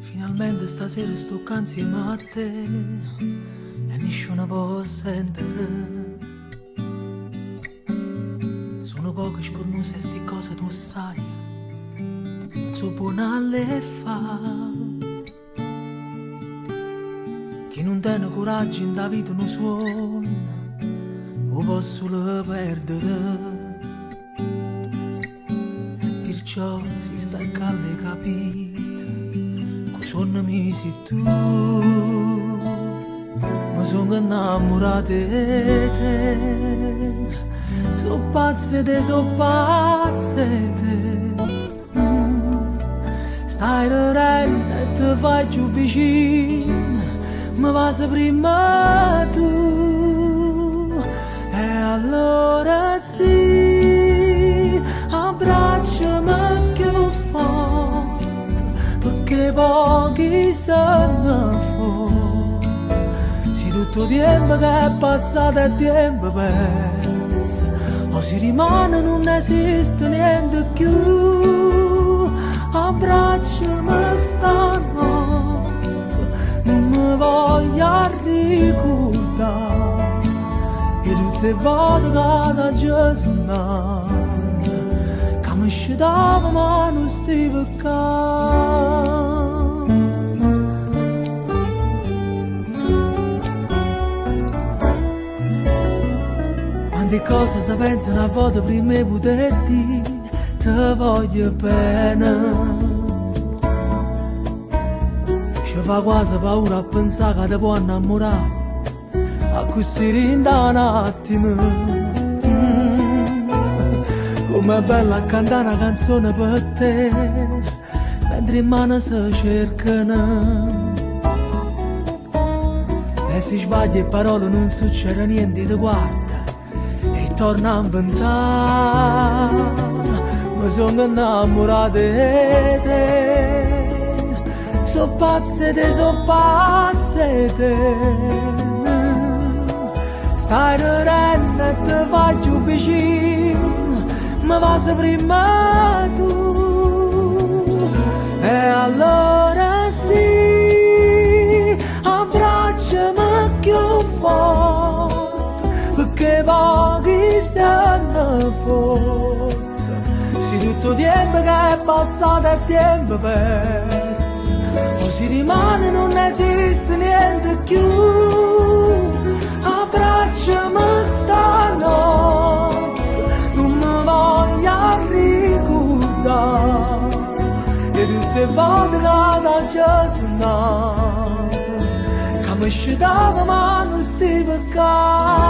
Finalmente stasera sto qua insieme a te e nessuno può sentire. Sono poche scornuse sti cose tu sai, non so buonale fa. Chi non tiene coraggio in da vita non suona, lo posso perdere. E perciò si sta in calle capito, sono mesi tu, ma sono innamorato di te. So pazze te, Stai ridendo e ti fai più vicino, ma vas prima tu. E allora sì, abbracciami più forte, perché pochi sono forti. Se tutto tempo che è passato è tempo perso, o si rimane non esiste niente più. Abbracciami stanotte, non mi voglio ricordare e tutte le volte che da Gesù che mi scitava ma non stava qua. Quante cose si pensano a volte prima di poter dire ti voglio bene. Ci fa quasi paura a pensare che ti può innamorare a così in un attimo. Com'è bella a cantare una canzone per te mentre in mano si cercano. E se sbagli e parole non succede niente, ti guarda e torna a inventare. Mi sono innamorato di te, so pazze te, Stai ridendo e ti fai più vicino, ma vas prima tu. E allora sì, abbracciami più forte, perché pochi sono forti. Se tutto tempo che è passato è tempo perso, o si rimane non esiste niente più. Abbracciami stanotte, non mi voglio ricordare e tutte le volte che da Gesù che mi scitava ma non stava qua.